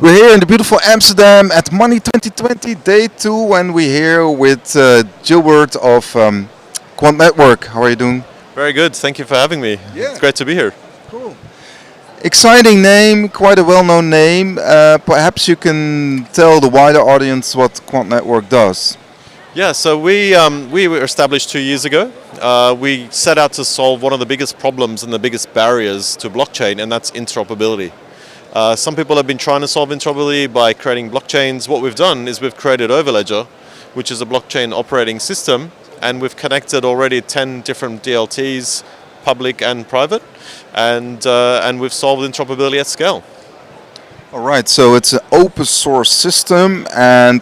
We're here in the beautiful Amsterdam at Money 2020, day 2, and we're here with Gilbert of Quant Network. How are you doing? Very good. Thank you for having me. Yeah. It's great to be here. Cool. Exciting name, quite a well-known name. Perhaps you can tell the wider audience what Quant Network does. Yeah, so we were established 2 years ago. We set out to solve one of the biggest problems and the biggest barriers to blockchain, and that's interoperability. Some people have been trying to solve interoperability by creating blockchains. What we've done is we've created Overledger, which is a blockchain operating system, and we've connected already 10 different DLTs, public and private, and we've solved interoperability at scale. All right, so it's an open source system, and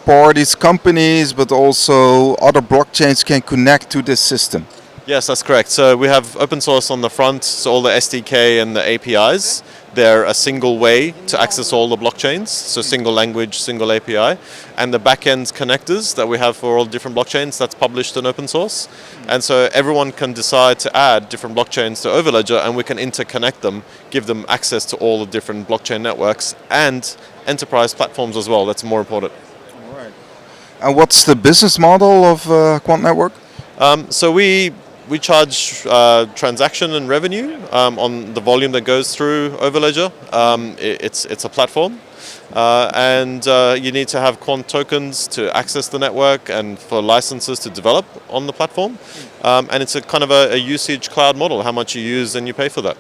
parties, companies, but also other blockchains can connect to this system. Yes, that's correct. So we have open source on the front, so all the SDK and the APIs. They're a single way to access all the blockchains, so single language, single API. And the backend connectors that we have for all different blockchains, that's published in open source. And so everyone can decide to add different blockchains to Overledger, and we can interconnect them, give them access to all the different blockchain networks and enterprise platforms as well. That's more important. All right. And what's the business model of Quant Network? So we charge transaction and revenue on the volume that goes through Overledger. It's a platform, and you need to have quant tokens to access the network and for licenses to develop on the platform. And it's a kind of a usage cloud model. How much you use and you pay for that.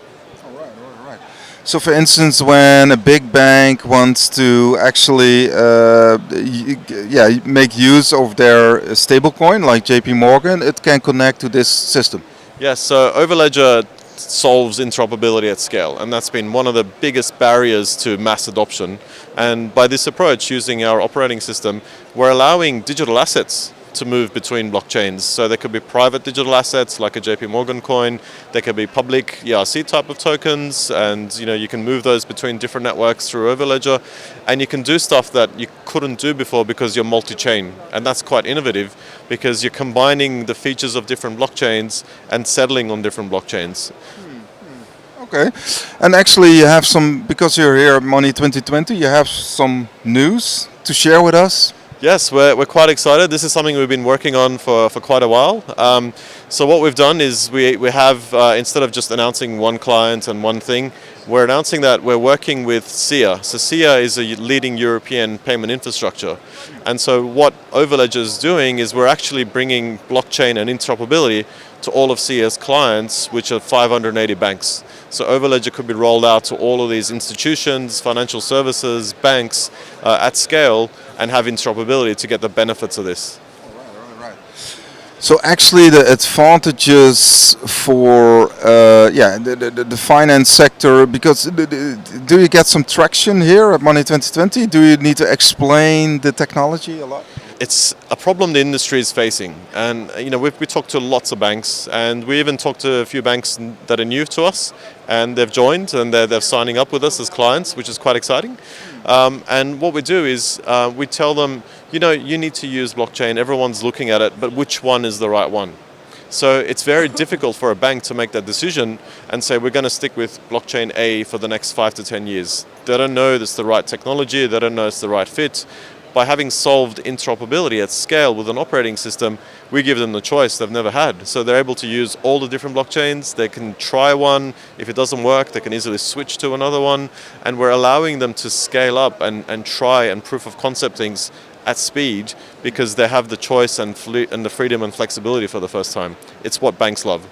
So, for instance, when a big bank wants to actually make use of their stablecoin, like JP Morgan, it can connect to this system. Yes, so Overledger solves interoperability at scale, and that's been one of the biggest barriers to mass adoption. And by this approach, using our operating system, we're allowing digital assets to move between blockchains. So there could be private digital assets like a JP Morgan coin, there could be public ERC type of tokens, and you can move those between different networks through Overledger, and you can do stuff that you couldn't do before because you're multi-chain. And that's quite innovative because you're combining the features of different blockchains and settling on different blockchains. Okay, and actually you have some, because you're here at Money 2020, you have some news to share with us. Yes, we're quite excited. This is something we've been working on for quite a while. So what we've done is we have, instead of just announcing one client and one thing, we're announcing that we're working with SIA. So SIA is a leading European payment infrastructure. And so what Overledger is doing is we're actually bringing blockchain and interoperability to all of SIA's clients, which are 580 banks. So Overledger could be rolled out to all of these institutions, financial services, banks at scale, and have interoperability to get the benefits of this. Right. So actually the advantages for the finance sector, because do you get some traction here at Money 2020? Do you need to explain the technology a lot? It's a problem the industry is facing, and we talked to lots of banks, and we even talked to a few banks that are new to us, and they've joined and they're signing up with us as clients, which is quite exciting. And what we do is we tell them, you need to use blockchain. Everyone's looking at it, but which one is the right one? So it's very difficult for a bank to make that decision and say we're going to stick with blockchain A for the next 5 to 10 years. They don't know it's the right technology. They don't know it's the right fit. By having solved interoperability at scale with an operating system, we give them the choice they've never had. So they're able to use all the different blockchains. They can try one. If it doesn't work, they can easily switch to another one. And we're allowing them to scale up and try and proof of concept things at speed because they have the choice and the freedom and flexibility for the first time. It's what banks love.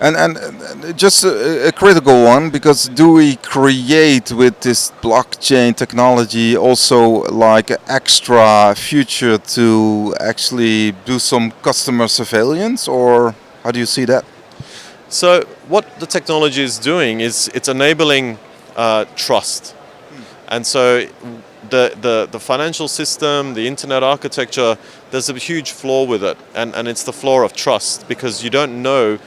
And just a critical one, because do we create with this blockchain technology also like an extra feature to actually do some customer surveillance, or how do you see that? So what the technology is doing is it's enabling trust. And so the financial system, the internet architecture, there's a huge flaw with it, and it's the flaw of trust, because you don't know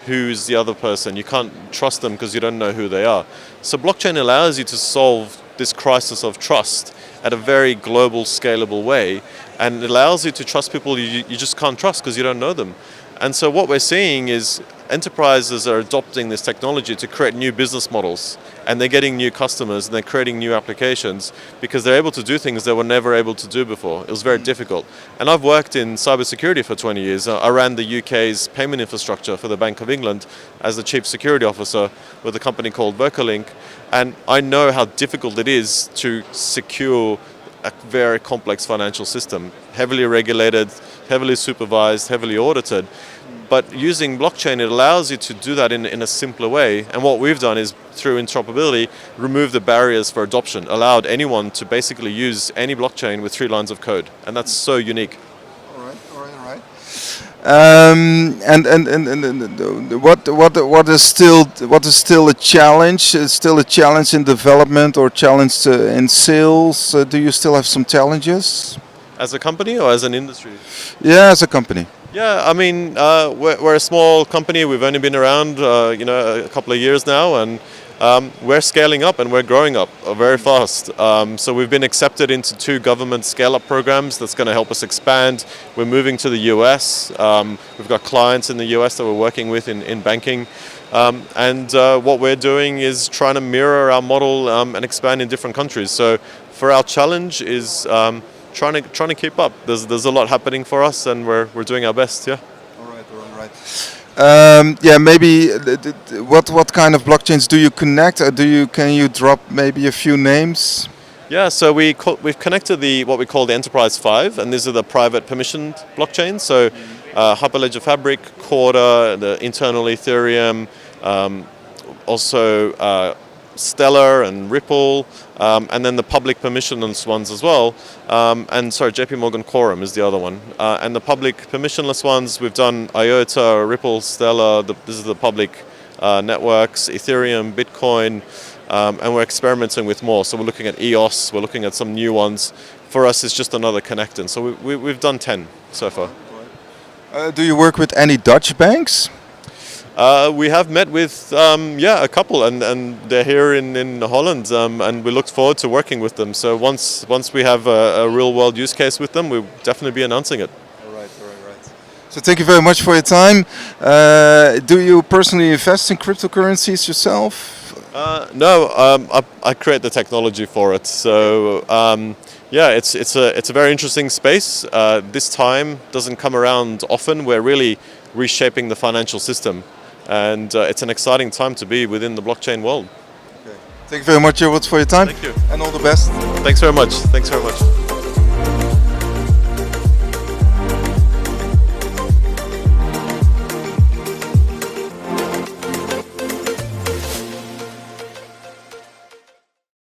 who's the other person. You can't trust them because you don't know who they are. So blockchain allows you to solve this crisis of trust at a very global, scalable way, and it allows you to trust people you just can't trust because you don't know them. And so what we're seeing is enterprises are adopting this technology to create new business models, and they're getting new customers and they're creating new applications because they're able to do things they were never able to do before. It was very difficult. And I've worked in cybersecurity for 20 years. I ran the UK's payment infrastructure for the Bank of England as the chief security officer with a company called Vocalink, and I know how difficult it is to secure a very complex financial system, heavily regulated, heavily supervised, heavily audited. But using blockchain, it allows you to do that in a simpler way. And what we've done is, through interoperability, remove the barriers for adoption, allowed anyone to basically use any blockchain with 3 lines of code. And that's so unique. All right. And what is still a challenge? Is still a challenge in development or challenge in sales? Do you still have some challenges? As a company or as an industry? Yeah, as a company. Yeah, I mean, we're a small company. We've only been around, a couple of years now, and we're scaling up and we're growing up very fast. So we've been accepted into 2 government scale-up programs that's going to help us expand. We're moving to the US. We've got clients in the US that we're working with in banking. And what we're doing is trying to mirror our model and expand in different countries. So for our challenge is trying to keep up. There's a lot happening for us, and we're doing our best. Yeah. All right. Maybe what kind of blockchains do you connect? Can you drop maybe a few names? Yeah. So we've connected what we call the Enterprise 5, and these are the private permissioned blockchains. So Hyperledger Fabric, Corda, the internal Ethereum, also Stellar and Ripple, and then the public permissionless ones as well. JP Morgan Quorum is the other one. And the public permissionless ones, we've done IOTA, Ripple, Stellar. This is the public networks, Ethereum, Bitcoin, and we're experimenting with more. So we're looking at EOS, we're looking at some new ones. For us, it's just another connector. So we've done 10 so far. Do you work with any Dutch banks? We have met with a couple, and they're here in Holland, and we look forward to working with them. So once we have a real world use case with them, we'll definitely be announcing it. All right. So thank you very much for your time. Do you personally invest in cryptocurrencies yourself? No, I create the technology for it. So it's a very interesting space. This time doesn't come around often. We're really reshaping the financial system. And it's an exciting time to be within the blockchain world. Okay. Thank you very much, Gerald, for your time. Thank you. And all the best. Thanks very much.